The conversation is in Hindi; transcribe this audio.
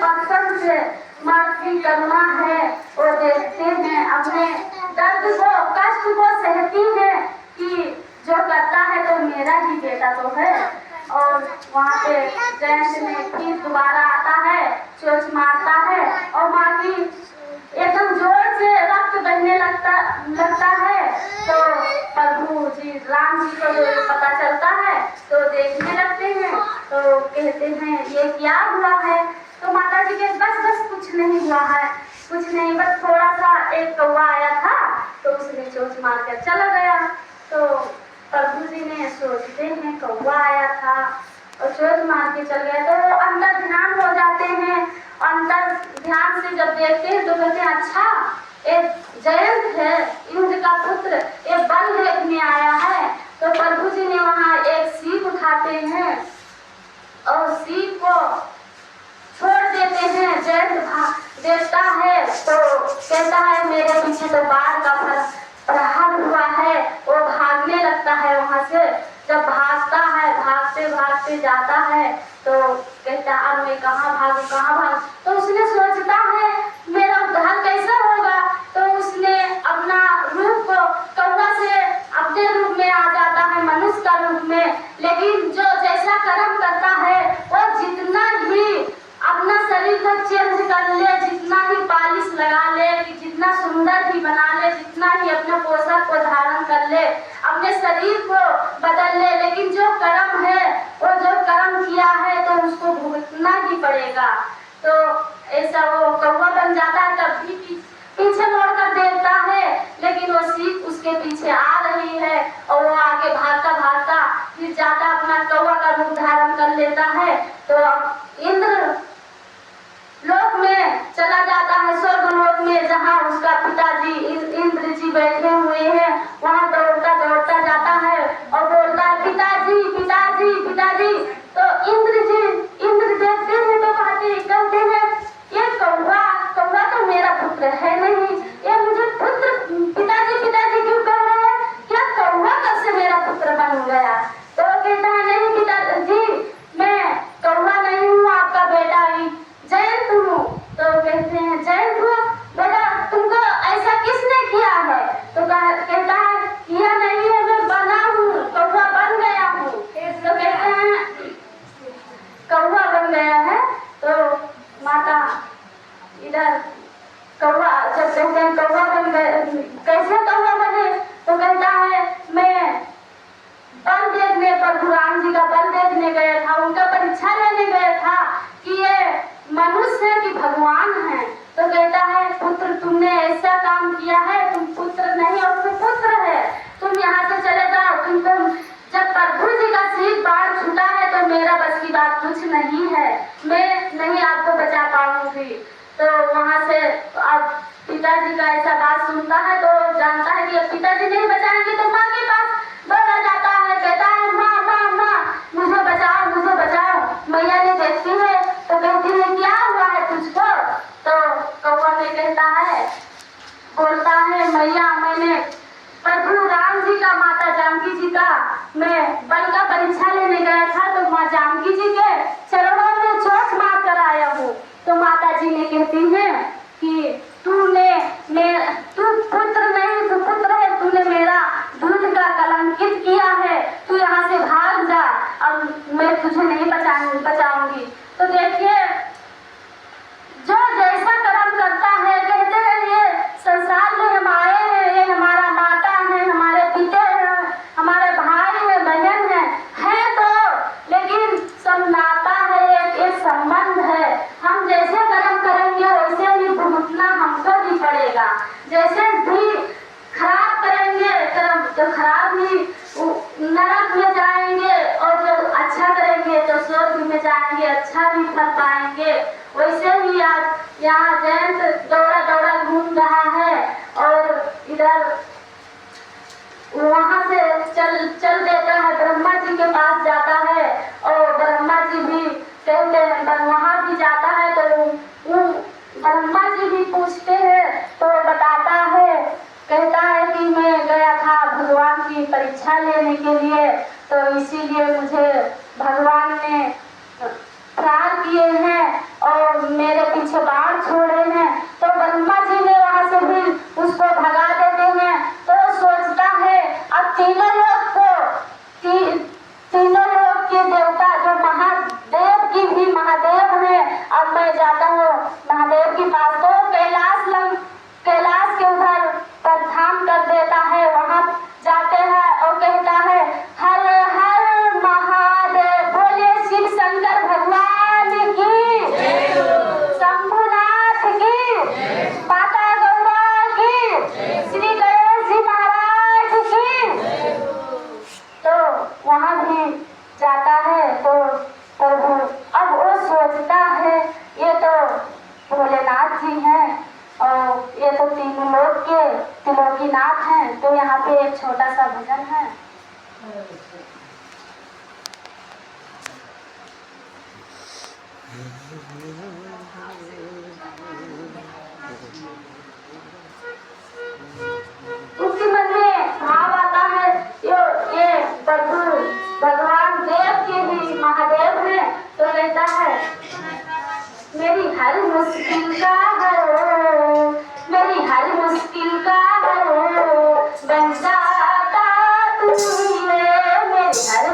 मकसद से माँ की करुणा है, वो देखते हैं अपने दर्द को, कष्ट को सहती है कि जो करता है तो मेरा ही बेटा तो है। और वहाँ पे जयंत में फिर दोबारा आता है, चोंच मारता है और माँ की एकदम जोर से रक्त बहने लगता है। तो प्रभु जी राम जी को जो पता चलता है तो देखने लगते हैं, तो कहते हैं ये क्या हुआ है। तो माता जी के बस कुछ नहीं हुआ है, कुछ नहीं, बस थोड़ा सा एक कौवा आया था तो उसने चोंच मार कर चला गया। तो प्रभु जी ने सोचते हैं कौवा आया था और चोंच मार के चल गया, तो वो अंदर ध्यान हो जाते हैं। अंदर ध्यान से जब देखते हैं तो कहते हैं अच्छा एक जयंत है, इंद्र का पुत्र, ये बल देखने आया है। तो प्रभु जी ने वहाँ एक सीप उठाते हैं और सीप को छोड़ देते हैं। जयंत देखता है तो कहता है मेरे पीछे तो बाढ़ का प्रहार हुआ है। वो भागने लगता है वहाँ से। जब भागता है, भागते भागते जाता है तो कहता है अब मैं कहाँ भागूं। तो उसने सोचता है मेरा उद्धार कैसे होगा। तो उसने अपना रूप को कौवा से अपने रूप में आ जाता है, मनुष्य का रूप में। लेकिन जो जैसा कर्म करता है वो जितना ही अपना शरीर को चेंज कर ले, जितना ही पालिश लगा ले, कि जितना सुंदर ही बना ले, जितना ही अपने पोशाक को धारण कर ले, अपने शरीर को बदल ले, लेकिन जो कर्म है वो जो कर्म किया है तो उसको भुगतना ही पड़ेगा। तो ऐसा वो कौवा बन जाता है। तब भी पीछे मुड़कर देखता है लेकिन वो सीप उसके पीछे आ रही है और वो आगे भागता भागता फिर जाता अपना कौवा का रूप धारण कर लेता है। तो इंद्र लोक में चला जाता है, स्वर्ग लोक में, जहाँ उसका पिताजी इंद्र जी बैठे हुए हैं। वहाँ दौड़ता दौड़ता जाता है और बोलता है पिताजी पिताजी पिताजी। तो इंद्र देखते हैं तो कहते हैं ये कौवा तो मेरा पुत्र है नहीं, ये मुझे पुत्र पिताजी पिताजी क्यों कह रहे हैं, क्या कौवा कब से मेरा पुत्र बन गया। तो कहता है नहीं पिताजी मैं कौवा नहीं हूँ, आपका बेटा जयंत हूँ। तो कहते हैं जयंत हूँ बेटा, तुमको ऐसा किसने किया है। तो कहता है किया नहीं है, मैं बना हूँ, कौवा बन गया हूँ। तो कहते हैं कौवा बन गया है। तो माता इधर कौवा जब कहते हैं कौवा बन गए, कैसे कौवा बने। तो कहता है मैं बल देखने, प्रभु राम जी का बल देखने गया था, उनका परीक्षा लेने गया था कि ये मनुष्य है कि भगवान है। तो कहता है पुत्र तुमने ऐसा काम किया है, तुम पुत्र नहीं और तुम पुत्र है, तुम यहाँ से चले जाओ। तुम जब प्रभु जी का शीत बाढ़ छूटा है तो मेरा बस की बात कुछ नहीं है, मैं नहीं आपको बचा पाऊंगी। तो वहाँ से अब पिताजी का ऐसा बात सुनता है तो जानता है कि अब पिताजी नहीं बचाएंगे तो माँ के पास दौड़ा जाता है, कहता है माँ माँ माँ मुझे बचाओ। मैया ने देखती है तो कहती है क्या हुआ है तुझको। तो कौवा ने कहता है, बोलता है मैया मैंने प्रभु राम जी का, माता जानकी जी का मैं बल का परीक्षा लेने गया था तो माँ जानकी जी के चरणों में चोट मार कर आया हूँ। तो माता जी ने कहती हैं कि तू पुत्र नहीं, तू पुत्र है, तूने मेरा दूध का कलंकित किया है, तू यहाँ से भाग जा, अब मैं तुझे नहीं बचाऊंगी। तो देखिए जो जैसा कर्म करता है, कहते हैं ये संसार में हम आए हैं, ये हमारा माता है, हमारे पिता है, हमारे भाई है, बहन है तो, लेकिन सब नाता है, एक संबंध है। हम जैसे कर्म करेंगे वैसे ही भुगतना हमको भी पड़ेगा। जैसे भी खराब करेंगे कर्म तो खराब ही नरक में जाएंगे और जो अच्छा करेंगे तो स्वर्ग में जाएंगे, अच्छा भी फल पाएंगे। वैसे ही आज यहाँ जयंत दौड़ा घूम रहा है और इधर वहाँ से चल देता है, ब्रह्मा जी के पास जाता है और ब्रह्मा जी भी कहते हैं, वहाँ भी जाता है तो ब्रह्मा जी भी पूछते हैं तो बताता है, कहता है कि मैं गया था भगवान की परीक्षा लेने के लिए तो इसीलिए मुझे भगवान ने प्राण किए हैं और मेरे कोई छोटा सा भजन है। उसके मन में भाव आता है ये भगवान देव के ही महादेव है, तो रहता है मेरी हर मुश्किल का हरो, मेरी हर मुश्किल का हरो, बन जाता तू ही है, मेरी हर